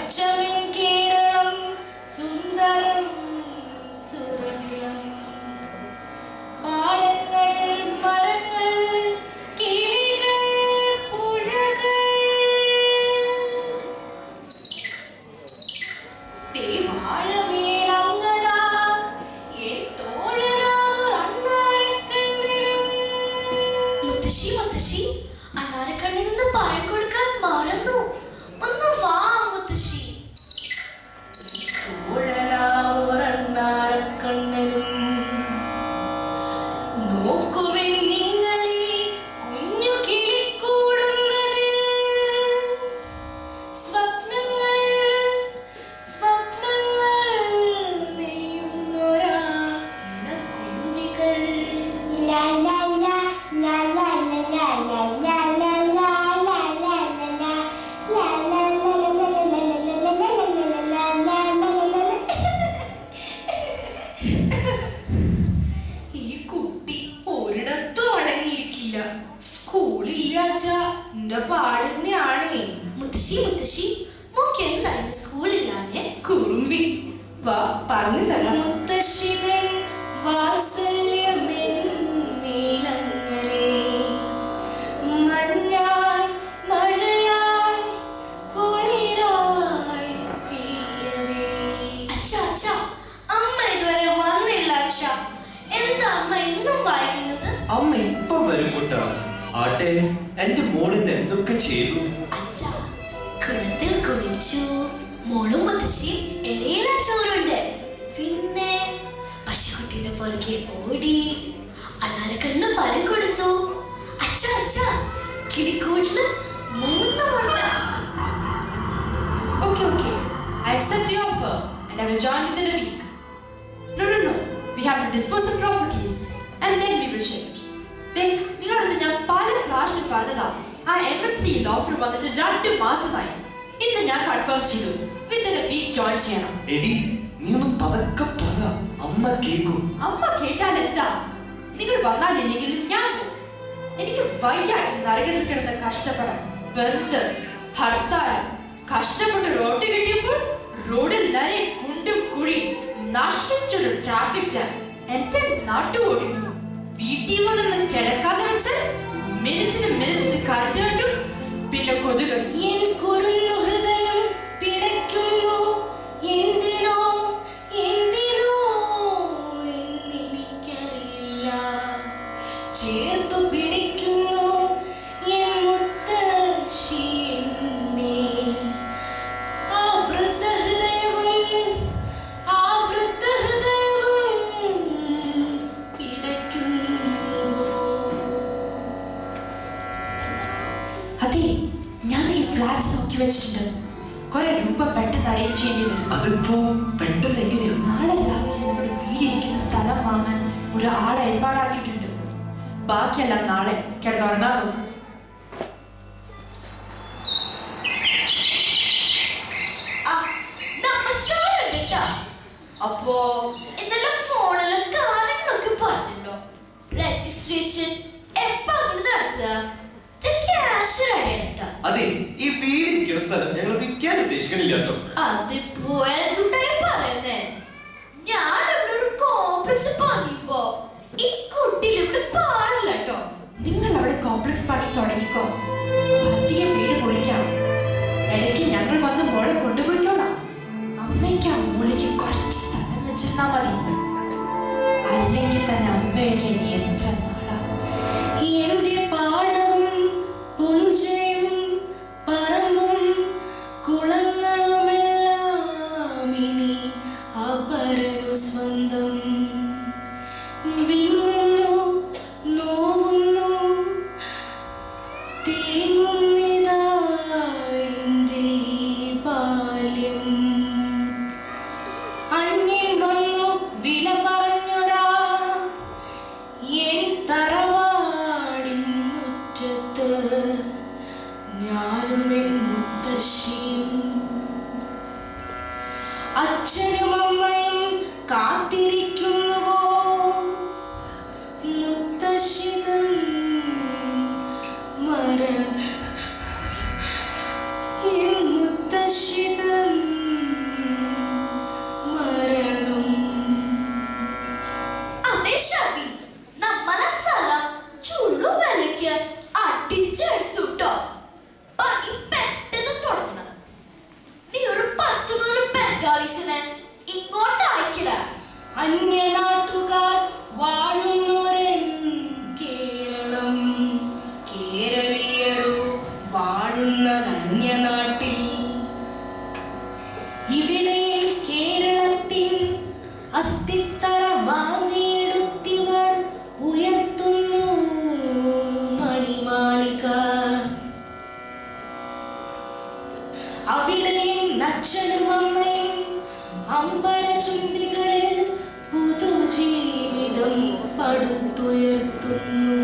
അച്ചമിൻ കേരളം സുന്ദരം സുരഭിലം പാടങ്ങൾ മരങ്ങൾ കിളികൾ പുഴകൾ വാഴമേലങ്ങതാ എൻ തോഴനാർ അണ്ണാരക്കണ്ണിലും. മുത്തശ്ശി മുത്തശ്ശി, അണ്ണാരക്കണ്ണിൽ നിന്ന് പഴം കൊടുക്കാൻ മറന്നു. ഒന്ന് വാ മുത്തശ്ശി. തോഴനാർ അണ്ണാരക്കണ്ണിലും നോക്കുവിൻ നിങ്ങളീ കുഞ്ഞു കിളിക്കൂടുന്നത്. സ്വപ്നങ്ങൾ സ്വപ്നങ്ങൾ നെയ്യുന്നൊരാ ഇണക്കുരുവികൾ. ലാ ലാ ലാ ലാ ലാ ലാ ലാ ലാ ലാ ലാ ലാ ലാ ലാ ലാ ലാ ഈ കുട്ടി ഒരിടത്തും അടങ്ങിയിരിക്കില്ല. സ്കൂളില്ലാച്ചാ എന്റെ പാട് തന്നെയാണേ. മുത്തശ്ശി മുത്തശ്ശി, മോക്ക് എന്തായിരുന്നു സ്കൂളില്ലാഞ്ഞെ? കുറുമ്പി വാ പറഞ്ഞു തരാം. മുത്തശ്ശിതൻ വാത്സല്യമെന്മേലങ്ങനെ മഞ്ഞായി മഴയായി കുളിരായി പെയ്യവേ. അച്ഛാ അച്ഛാ, അമ്മ ഇതുവരെ വന്നില്ല അച്ഛാ. എന്താ അമ്മ എന്നും വായിക്കുന്നത്? അമ്മ ഇപ്പം വരും കുട്ടാ. ആട്ടെ, എന്റെ മോളിന്ന് എന്തൊക്കെ ചെയ്തു? അച്ഛാ, കുളത്തിൽ കുളിച്ചു. മോളും മുത്തശ്ശിയും ഇലയില ചോറുണ്ട്. പിന്നെ പശുക്കുട്ടിയുടെ പുറകെ ഓടി. അണ്ണാരക്കണ്ണ് പരം കൊടുത്തു. അച്ഛാ അച്ഛാ, കിളിക്കൂട്ടില് 3 മുട്ട. Okay, okay. I accept the offer and I will join within a week. No. We have to dispose of properties and then we will shift. Then, നിങ്ങളടുത്ത് ഞാൻ പല പ്രാവശ്യം പറഞ്ഞതാ. ആ MNC law firm വന്നിട്ട് 2 മാസമായി. ഇന്ന് ഞാൻ കൺഫേം ചെയ്തു. Within a week join ചെയ്യണം. എടി, നീ ഒന്ന് പതക്കെ പറ, അമ്മ കേൾക്കും. അമ്മ കേട്ടാൽ എന്താ? നിങ്ങൾ വന്നാലില്ലെങ്കിലും ഞാൻ പോകും. എനിക്ക് വയ്യ ഈ നരകത്തിൽ കിടന്ന് കഷ്ടപ്പെടാൻ. ബന്ദ്, ഹർത്താൽ, കഷ്ടപ്പെട്ട് റോഡ് കിട്ടിയപ്പോൾ റോഡിൽ നിറയെ കുണ്ടും കുഴി, നശിച്ചൊരു ട്രാഫിക് ജാം. എന്റെ നാട്ടു ഓടുന്നു. വീട്ടിൽ വന്നൊന്നും കിടക്കാതെ വെച്ച് മിനിറ്റിന് കാറ്റ് കണ്ടു. പിന്നെ കൊതുകൾ. എൻ കുരുന്നു ഹൃദയം പിടയ്ക്കുന്നു. എന്തിനോ എന്തിനോ എന്നെനിക്കറിയില്ല. ചേർത്തു പിടിക്കുന്നു എൻ മുത്തശ്ശി എന്നെ. ആ വൃദ്ധഹൃദയവും പിടയ്ക്കുന്നുവോ? അതെ, ഞാനൊരു ഫ്ലാറ്റ് നോക്കി വെച്ചിട്ടുണ്ട്. കുറെ രൂപ പെട്ടെന്ന് അറേഞ്ച് ചെയ്യേണ്ടി വരും. അതിപ്പോ പെട്ടെന്ന് എങ്ങനെയാ? നാളെ രാവിലെ നമ്മുടെ വീടിരിക്കുന്ന സ്ഥലം വാങ്ങാൻ ഒരു ആളെ ഏർപ്പാടാക്കിയിട്ടുണ്ട്. ബാക്കിയെല്ലാം നാളെ കിടന്നുറങ്ങാൻ നോക്കും. നമസ്കാരം കേട്ടാ. അപ്പോ ഇന്നലെ ഫോണിലെ കാര്യങ്ങളൊക്കെ പറഞ്ഞല്ലോ. രജിസ്ട്രേഷൻ എപ്പോ നടത്തുക? ക്യാഷ് റെഡിയാ. അതെ, ഈ വീടിരിക്കുന്ന സ്ഥലം ഞങ്ങൾ വിൽക്കാൻ ഉദ്ദേശിക്കണില്ല കേട്ടോ. അതിപ്പോ എന്തുട്ടായി പറയുന്നേ? ഞാൻ ഇവിടെ ഒരു കോംപ്ലക്സ് പണിയുമ്പോ ഈ കുട്ടിയിൽ ഇവിടെ പാടില്ല കേട്ടോ. നിങ്ങൾ അവിടെ കോംപ്ലക്സ് പണി തുടങ്ങിക്കോ. പതിയെ വീട് പൊളിക്കാം. ഇടയ്ക്ക് ഞങ്ങൾ വന്ന് മോളെ കൊണ്ടുപോയിക്കോളാം. അമ്മയ്ക്ക് ആ മൂലയ്ക്ക് കുറച്ച് സ്ഥലം വെച്ചിരുന്നാ മതി. അല്ലെങ്കിൽ തന്നെ അമ്മയൊക്കെ ഇനി എത്ര നാളാ? എന്റെ പാടവും പുഞ്ചയും പറമ്പും കുളങ്ങളുമെല്ലാം ഇനി അപരനു സ്വന്തം. വിങ്ങുന്നു, നോവുന്നു, തേങ്ങുന്നിതാ എന്റെ ബാല്യം. അന്യൻ വന്നു വില പറഞ്ഞൊരാ എൻ തറവാടിൻ മുറ്റത്ത്. ഞാനും എൻ മുത്തശ്ശിയും അച്ഛനും അമ്മയും കാത്തിരിക്കുന്നുവോ? മുത്തശ്ശിതൻ മരണം. എൻ മുത്തശ്ശിതൻ ധന്യനാട്ടിൽ ഇവിടെയും കേരളത്തിൻ അസ്ഥിത്തറ മാന്തിയെടുത്തിവർ ഉയർത്തുന്നു മണിമാളിക. അവിടെയും അച്ഛനും അമ്മയും അമ്പരചുംബികളിൽ പുതുജീവിതം പടുത്തുയർത്തുന്നു.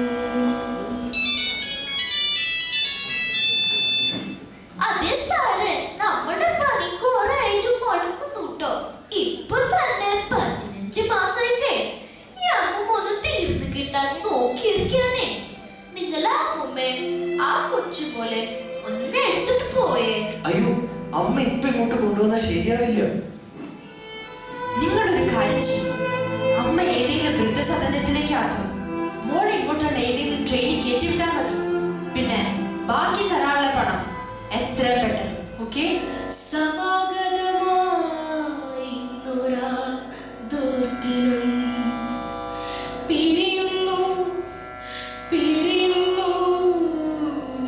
അതെ സാറേ, നമ്മുടെ പണി കുറെ ആയിട്ട് മടുക്കുന്നു കേട്ടോ. ഇപ്പൊ തന്നെ 15 മാസമായിട്ടേ ഈ അമ്മ ഒന്ന് തീർന്നു കിട്ടാൻ നോക്കിയിരിക്കാനേ. നിങ്ങളെ അമ്മൂമ്മേ ആ കൊച്ചു പോലെ ഒന്ന് എടുത്തിട്ട് പോയേ. അയ്യോ, അമ്മ ഇപ്പൊ ഇങ്ങോട്ട് കൊണ്ടുവന്നാ ശരിയാവില്ല. നിങ്ങളൊരു കാര്യം ചെയ്യും, അമ്മ ഏതെങ്കിലും വൃദ്ധസദനത്തിലേക്ക് ആക്കും. മോളെ ഇങ്ങോട്ടുള്ള ഏതെങ്കിലും ട്രെയിനിൽ കയറ്റിവിട്ടാൽ മതി. പിന്നെ ബാക്കി തരാനുള്ള പണം എത്ര പെട്ടെന്ന്. ഓക്കെ? സമാഗതമായിന്നൊരാ ദുർദിനം പിരിയുന്നു പിരിയുന്നു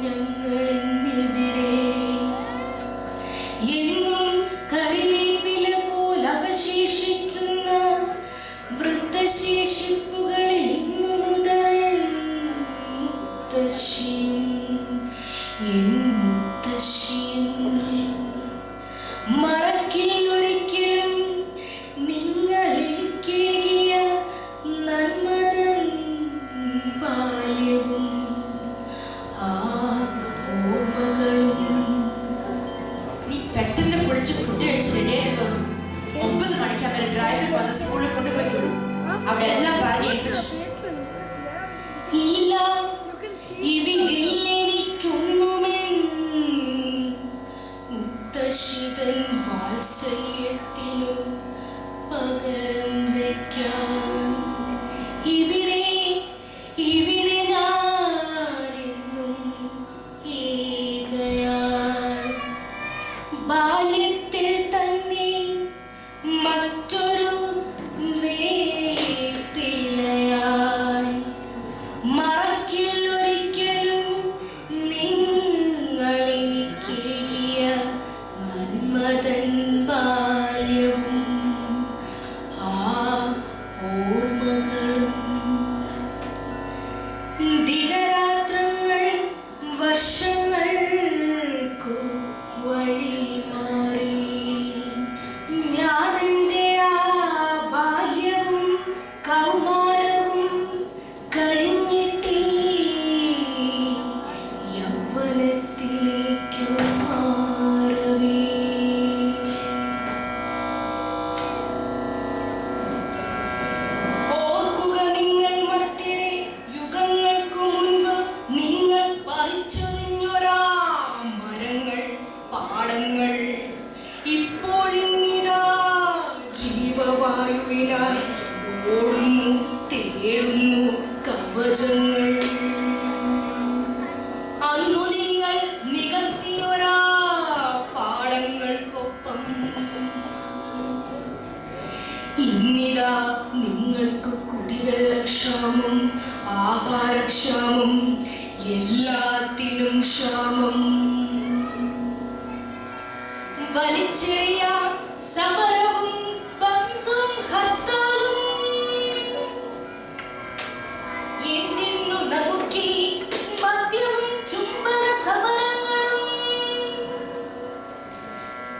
ഞങ്ങളിന്നിവിടെ. എന്നും കരിവേപ്പില പോൽ അവശേഷിക്കുന്ന വൃദ്ധശേഷിപ്പുകളിൽ ഇന്നു മുതൽ മുത്തശ്ശിയും എൻ മുത്തശ്ശിയും മറക്കില്ലൊരിക്കലും നിങ്ങൾ എനിക്കേകിയ നന്മതൻ ബാല്യവും ആ ഓർമ്മകളും. നീ പെട്ടെന്ന് കുളിച്ച് ഫുഡ് കഴിച്ച് റെഡിയായിരുന്നോളൂ. 9 മണിക്ക് അവരെ ഡ്രൈവർ വന്ന് സ്കൂളിൽ കൊണ്ടുപോയിക്കോളൂ. അവിടെ എല്ലാം പറഞ്ഞു ഏൽപ്പിച്ചു. ഇല്ല, ഇവിടില്ലെനിക്കൊന്നുമെൻ മുത്തശ്ശിതൻ വാത്സല്യത്തിനു പകരം വയ്ക്കാൻ. ഇവിടെ ഇവിടെ ഞാനെന്നും ഏകയായി. ബാല്യത്തിൽ തന്നെ മറ്റൊരു വേപ്പിലയായി. മറക്കില്ലൊരിക്കലും നിങ്ങളെനിക്കേകിയ നന്മതൻ ബാല്യവും ആ ഓർമ്മകളും. ദിനരാത്രങ്ങൾ വർഷങ്ങൾക്കു വഴിമാറി. ഞാനെൻ്റെ ആ ബാല്യവും കൗമാരവും കഴിഞ്ഞിട്ടീ യൗവനത്തിലേക്കു മാറവേ. ഓർക്കുക നിങ്ങൾ മർത്യരെ, യുഗങ്ങൾക്കു മുൻപ് നിങ്ങൾ പറിച്ചെറിഞ്ഞൊരാ മരങ്ങൾ പാടങ്ങൾ ഇപ്പോഴിന്നിതാ ജീവവായുവിനായി ഓടുന്നു തേടുന്നു കവചങ്ങൾ. അന്നു നിങ്ങൾ നികത്തിയൊരാ പാടങ്ങൾക്കൊപ്പം ഇന്നിതാ നിങ്ങൾക്ക് കുടിവെള്ളക്ഷാമം, ആഹാരക്ഷാമം, എല്ലാത്തിനും ക്ഷാമം. വലിച്ചെറിയ സമരവും ബന്ധും ഹർത്താലും എന്തിനു നമുക്കീ മദ്യവും ചുംബന സമരങ്ങളും.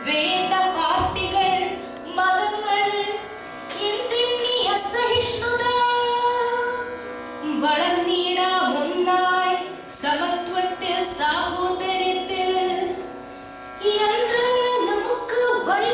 വേണ്ട പാർട്ടികൾ മതങ്ങൾ എന്തിന്നീ അസഹിഷ്ണുത. വളർന്നിടാം ഒന്നായി സമത്വത്തിൽ സാഹോദര്യത്തിൽ. യന്ത്രങ്ങൾ നമുക്ക് വഴി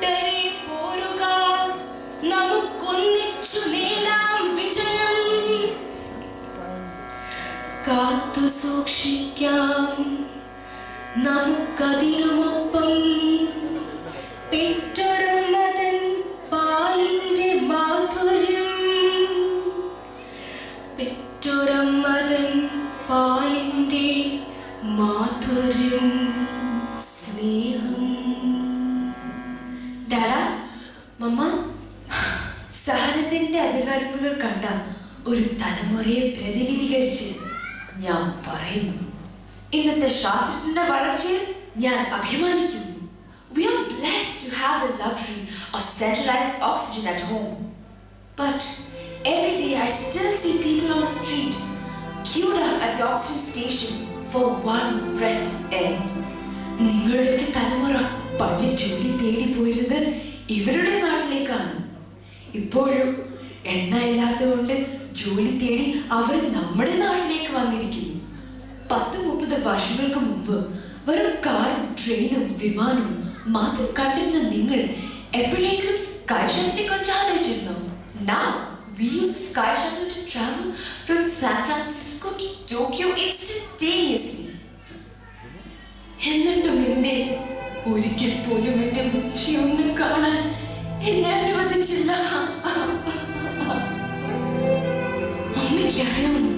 കൂട്ടരെ പോരുക, നമുക്കൊന്നിച്ചു നേടാം വിജയം. കാത്തു സൂക്ഷിക്കാം നമുക്കതിനുമൊപ്പം പെറ്റൊരമ്മതൻ പാലിന്റെ മാധുര്യം. പെറ്റൊരമ്മതൻ പാലിന്റെ മാധുര്യം, സ്നേഹം. ഡാഡാ, മമ്മ, സഹനത്തിന്റെ അതിർവരമ്പുകൾ കണ്ട ഒരു തലമുറയെ പ്രതിനിധീകരിച്ച് ഞാൻ പറയുന്നു, ഇന്നത്തെ ശാസ്ത്രത്തിന്റെ വളർച്ചയിൽ ഞാൻ അഭിമാനിക്കുന്നു. We are blessed to have the luxury of centralized oxygen at home. But every day I still see people on the street queued up at the oxygen station for one breath of air. നിങ്ങളുടെയൊക്കെ തലമുറ പണ്ട് ജോലി തേടി പോയിരുന്നത് ഇവരുടെ നാട്ടിലേക്കാണ്. ഇപ്പോഴും എണ്ണ ഇല്ലാത്തതുകൊണ്ട് ജോലി തേടി അവർ നമ്മുടെ നാട്ടിലേക്ക് വന്നിരിക്കുന്നു. 10-30 വർഷങ്ങൾക്ക് മുമ്പ് വെറും കാറും ട്രെയിനും വിമാനവും മാത്രം കണ്ടിരുന്ന നിങ്ങൾ എപ്പോഴെങ്കിലും സ്കൈ ഷട്ടിലിനെ കുറിച്ച് ആലോചിച്ചിരുന്നോ? Now we use Sky Shuttle to travel from San Francisco to Tokyo instantaneously. എന്നിട്ടും എന്തേ ഒരിക്കൽ പോലും എന്റെ മുത്തശ്ശിയെ ഒന്നും കാണാൻ എന്നെ അനുവദിച്ചില്ല? അമ്മയ്ക്കറിയാമോ,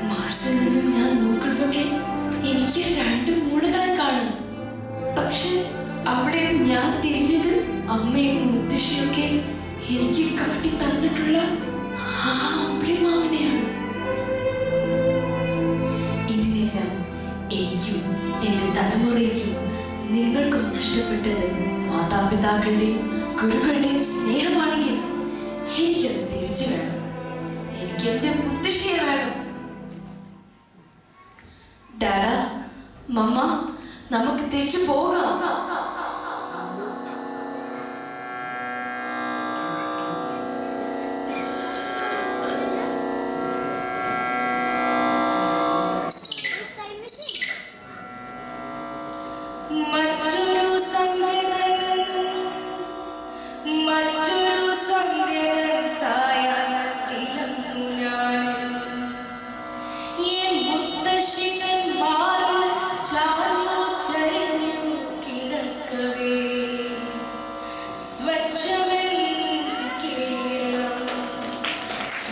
മാർസിൽ നിന്നും ഞാൻ നോക്കുമ്പോഴൊക്കെ എനിക്ക് 2 മൂടകളെ കാണും. പക്ഷെ അവിടെ ഞാൻ തിരിഞ്ഞത് അമ്മയും മുത്തശ്ശിയൊക്കെ എനിക്ക് കാട്ടി തന്നിട്ടുള്ള ആ അമ്പിളിമാമനെയാണ്. ഇതിനെല്ലാം എനിക്കും എന്റെ തലമുറയ്ക്കും നിങ്ങൾക്കും നഷ്ടപ്പെട്ടത് മാതാപിതാക്കളുടെയും ഗുരുക്കളുടെയും സ്നേഹമാണെങ്കിൽ എനിക്കത് തിരിച്ചു വേണം. എനിക്ക് എന്റെ മുത്തശ്ശിയെ വേണം. ഡാഡാ, മമ്മ, നമുക്ക് തിരിച്ചു പോകാം.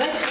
Let's